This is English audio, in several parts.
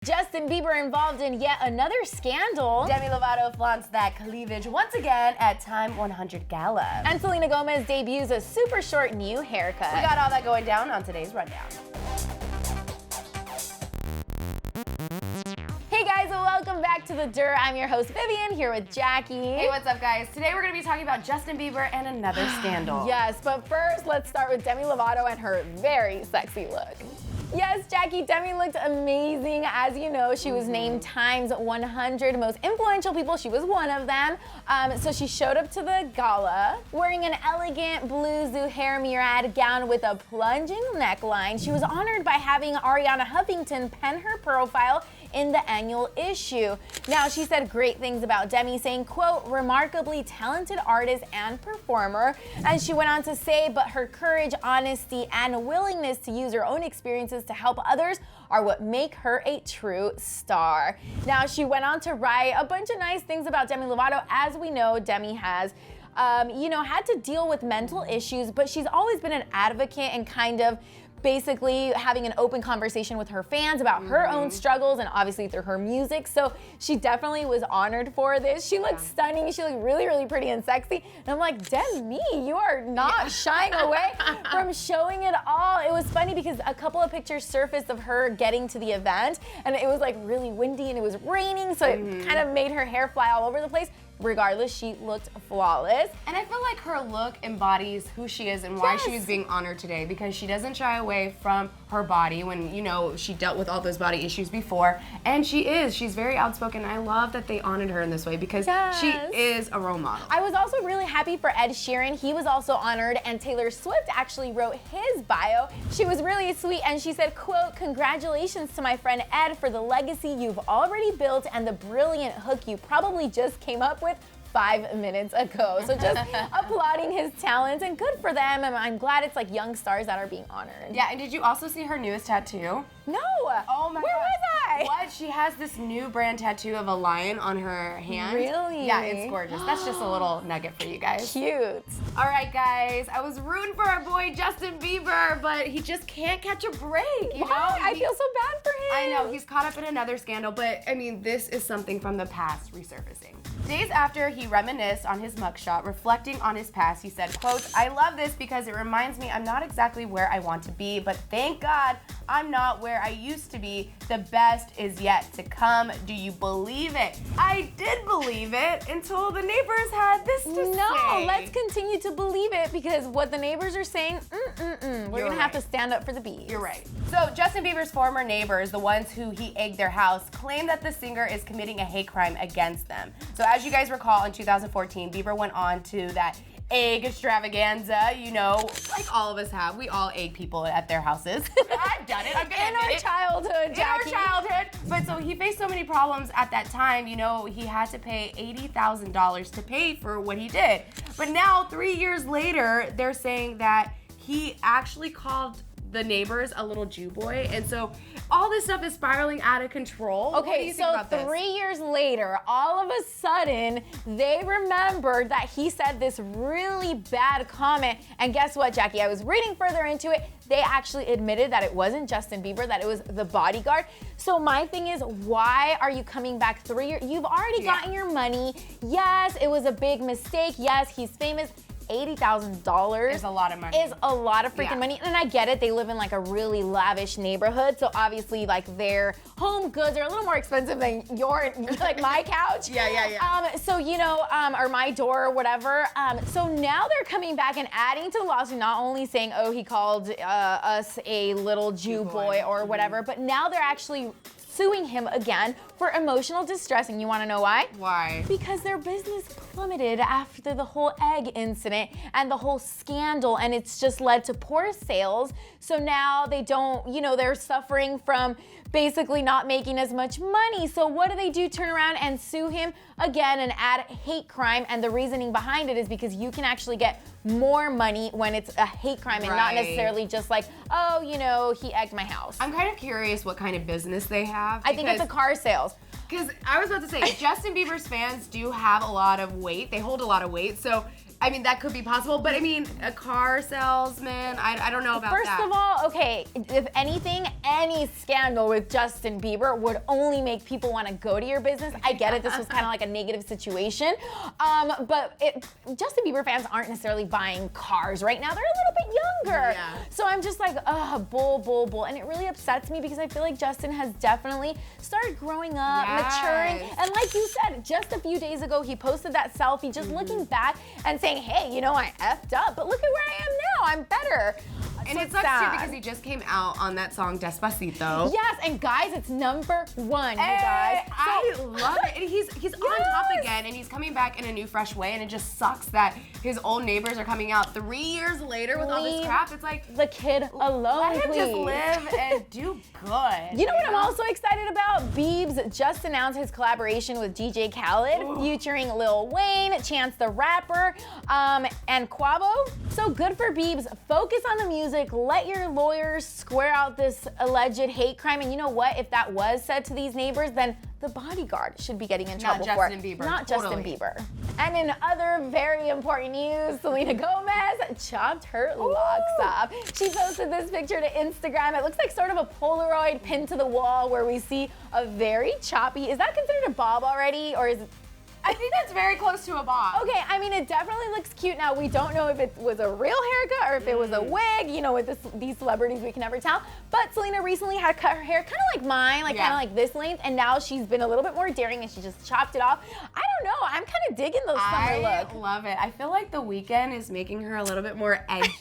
Justin Bieber involved in yet another scandal. Demi Lovato flaunts that cleavage once again at Time 100 Gala. And Selena Gomez debuts a super short new haircut. We got all that going down on today's Rundown. Hey guys, welcome back to The Dirt. I'm your host Vivian, here with Jackie. Hey, what's up guys? Today we're going to be talking about Justin Bieber and another scandal. Yes, but first let's start with Demi Lovato and her very sexy look. Yes, Jackie, Demi looked amazing. As you know, she was named Time's 100 most influential people. She was one of them. So she showed up to the gala wearing an elegant blue Zuhair Murad gown with a plunging neckline. She was honored by having Ariana Huffington pen her profile in the annual issue. Now, she said great things about Demi, saying, quote, remarkably talented artist and performer. And she went on to say, but her courage, honesty, and willingness to use her own experiences to help others are what make her a true star. Now, she went on to write a bunch of nice things about Demi Lovato. As we know, Demi has had to deal with mental issues, but she's always been an advocate and kind of basically having an open conversation with her fans about her own struggles and obviously through her music. So she definitely was honored for this. She looked stunning. She looked really, really pretty and sexy. And I'm like, Demi, you are not shying away from showing it all. It was funny because a couple of pictures surfaced of her getting to the event and it was like really windy and it was raining. So it kind of made her hair fly all over the place. Regardless, she looked flawless. And I feel like her look embodies who she is and why she is being honored today, because she doesn't shy away from her body when, you know, she dealt with all those body issues before. And she's very outspoken. I love that they honored her in this way because she is a role model. I was also really happy for Ed Sheeran. He was also honored, and Taylor Swift actually wrote his bio. She was really sweet, and she said, quote, congratulations to my friend Ed for the legacy you've already built and the brilliant hook you probably just came up with 5 minutes ago. So just applauding his talents, and good for them. And I'm glad it's like young stars that are being honored. Yeah, and did you also see her newest tattoo? No. Oh my God. Where was I? What? She has this new brand tattoo of a lion on her hand. Really? Yeah, it's gorgeous. That's just a little nugget for you guys. Cute. All right, guys. I was rooting for our boy Justin Bieber, but he just can't catch a break. You know? I feel so bad for him. I know, he's caught up in another scandal, but I mean, this is something from the past resurfacing. Days after he reminisced on his mugshot, reflecting on his past, he said, quote, I love this because it reminds me I'm not exactly where I want to be, but thank God I'm not where I used to be. The best is yet to come. Do you believe it? I did believe it until the neighbors had this to say. No, let's continue to believe it because what the neighbors are saying, we're gonna have to stand up for the bees. You're right. So Justin Bieber's former neighbors, the ones who he egged their house, claim that the singer is committing a hate crime against them. So as you guys recall, in 2014, Bieber went on to that egg extravaganza, you know, like all of us have. We all egg people at their houses. I've done it. In our childhood, Jackie. In our childhood. But so he faced so many problems at that time, you know, he had to pay $80,000 to pay for what he did. But now, 3 years later, they're saying that he actually called the neighbors a little Jew boy, and so all this stuff is spiraling out of control. What do Okay, you think so about this? 3 years later, all of a sudden, they remembered that he said this really bad comment, and guess what, Jackie? I was reading further into it. They actually admitted that it wasn't Justin Bieber, that it was the bodyguard. So my thing is, why are you coming back 3 years? You've already gotten your money. Yes, it was a big mistake. Yes, he's famous. $80,000 is a lot of money. Is a lot of freaking money. And I get it, they live in like a really lavish neighborhood, so obviously like their home goods are a little more expensive than like my couch. So you know, or my door or whatever. So now they're coming back and adding to the lawsuit, not only saying, oh, he called us a little Jew boy or whatever, but now they're actually suing him again for emotional distress. And you want to know why? Why? Because their business plummeted after the whole egg incident and the whole scandal, and it's just led to poor sales. So now they don't, you know, they're suffering from basically not making as much money. So what do? Turn around and sue him again and add hate crime. And the reasoning behind it is because you can actually get more money when it's a hate crime and not necessarily just like, oh, you know, he egged my house. I'm kind of curious what kind of business they have. I think it's a car sales. Because I was about to say, Justin Bieber's fans do have a lot of weight. They hold a lot of weight. So I mean, that could be possible, but I mean, a car salesman, I don't know about that. First of all, okay, if anything, any scandal with Justin Bieber would only make people want to go to your business. I get it, this was kind of like a negative situation, but Justin Bieber fans aren't necessarily buying cars right now. They're a little bit younger. Yeah. So I'm just like, bull. And it really upsets me because I feel like Justin has definitely started growing up, maturing. And like you said, just a few days ago, he posted that selfie just looking back and saying, hey, you know, I effed up, but look at where I am now. I'm better. And So it sucks sad. too because he just came out on that song Despacito. Yes, and guys, it's number one, you Hey, guys. I love it. And he's on top again, and he's coming back in a new, fresh way. And it just sucks that his old neighbors are coming out 3 years later with all this Leave crap. It's like, the kid alone, let him please. just live and do good. You know what I'm also excited about? Biebs just announced his collaboration with DJ Khaled, featuring Lil Wayne, Chance the Rapper, and Quavo. So good for Biebs. Focus on the music. Let your lawyers square out this alleged hate crime. And you know what? If that was said to these neighbors, then the bodyguard should be getting in trouble for it. Justin Bieber. Not Totally. Justin Bieber. And in other very important news, Selena Gomez chopped her locks off. She posted this picture to Instagram. It looks like sort of a Polaroid pinned to the wall where we see a very choppy, is that considered a bob already, or is it? I think that's very close to a bob. Okay, I mean, it definitely looks cute. Now, we don't know if it was a real haircut or if it was a wig. You know, with these celebrities, we can never tell. But Selena recently had cut her hair kind of like mine, like kind of like this length, and now she's been a little bit more daring and she just chopped it off. I don't know. I'm kind of digging those summer I look. love it. I feel like The Weeknd is making her a little bit more edgy.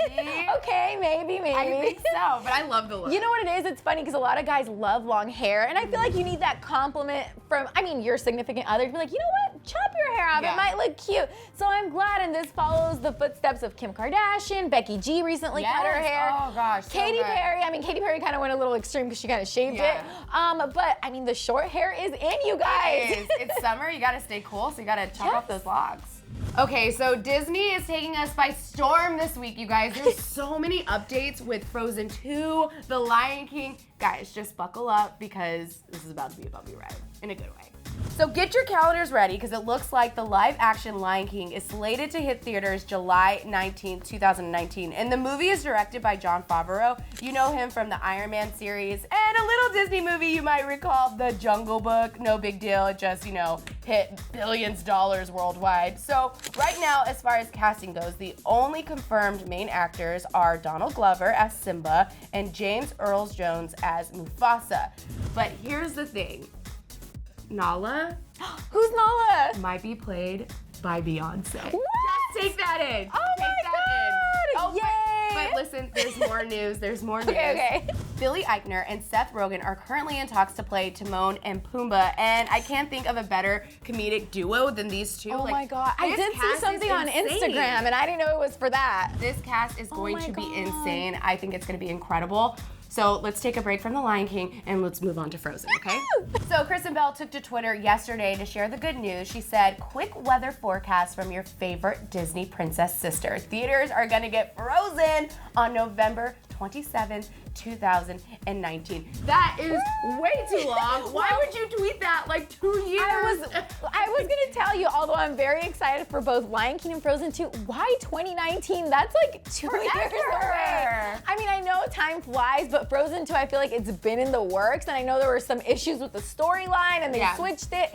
Okay, maybe. I think so, but I love the look. You know what it is? It's funny because a lot of guys love long hair, and I feel like you need that compliment from, I mean, your significant other to be like, you know what? Chop your hair off. Yeah. It might look cute. So I'm glad, and this follows the footsteps of Kim Kardashian. Becky G recently cut her hair. Oh gosh. so Katy good. Perry. I mean, Katy Perry kind of went a little extreme because she kind of shaved it. But I mean, the short hair is in, you guys. It is. It's summer. You gotta stay cool, so you gotta chop off those locks. Okay, so Disney is taking us by storm this week, you guys. There's so many updates with Frozen 2, The Lion King. Guys, just buckle up because this is about to be a bumpy ride in a good way. So get your calendars ready because it looks like the live-action Lion King is slated to hit theaters July 19, 2019. And the movie is directed by Jon Favreau. You know him from the Iron Man series and a little Disney movie you might recall, The Jungle Book. No big deal, it just, you know, hit billions of dollars worldwide. So right now, as far as casting goes, the only confirmed main actors are Donald Glover as Simba and James Earl Jones as Mufasa. But here's the thing. Nala Who's Nala? might be played by Beyonce. What? Just take that in. Oh take my that in. God! Oh, Yay! But listen, there's more news. There's more news. Okay. Billy Eichner and Seth Rogen are currently in talks to play Timon and Pumbaa, and I can't think of a better comedic duo than these two. Oh Like, my God. I this did see cast is something on insane. Instagram, and I didn't know it was for that. This cast is going my to be God. insane. I think it's going to be incredible. So let's take a break from The Lion King and let's move on to Frozen, okay? So Kristen Bell took to Twitter yesterday to share the good news. She said, quick weather forecast from your favorite Disney princess sister. Theaters are gonna get Frozen on November 27th, 2019. That is way too long. Why would you tweet that like 2 years? I was gonna tell you, although I'm very excited for both Lion King and Frozen 2, why 2019? That's like 2 years away. I mean, I know time flies, but Frozen 2, I feel like it's been in the works, and I know there were some issues with the storyline, and they switched it.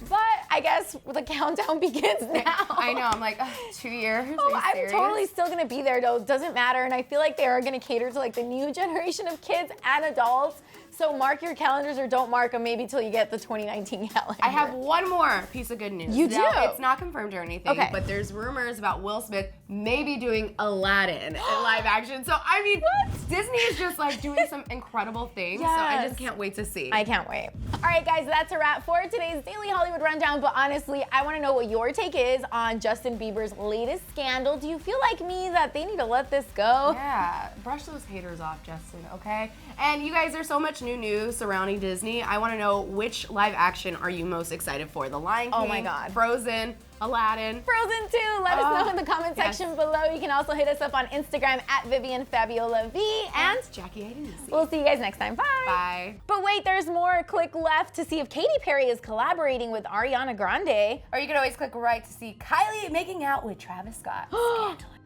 But I guess the countdown begins now. I know, I'm like, 2 years? Oh, Are you I'm serious? totally still gonna be there though. It doesn't matter, and I feel like they are gonna cater to like the new generation of kids and adults. So mark your calendars or don't mark them, maybe till you get the 2019 calendar. I have one more piece of good news. You do? Now, it's not confirmed or anything, Okay. but there's rumors about Will Smith maybe doing Aladdin in live action. So, I mean, Disney is just like doing some incredible things. So I Yes. just can't wait to see. I can't wait. All right, guys, that's a wrap for today's Daily Hollywood Rundown. But honestly, I want to know what your take is on Justin Bieber's latest scandal. Do you feel like me that they need to let this go? Yeah, brush those haters off, Justin, okay? And you guys, there's so much new news surrounding Disney. I want to know which live action are you most excited for? The Lion King, Oh my God. Frozen, Aladdin. Frozen 2. Let us know in the comment yes. section below. You can also hit us up on Instagram at VivianFabiolaV. And Jackie Adenisi. we'll see you guys next time. Bye. Bye. But wait, there's more. Click left to see if Katy Perry is collaborating with Ariana Grande. Or you can always click right to see Kylie making out with Travis Scott. Scandalous.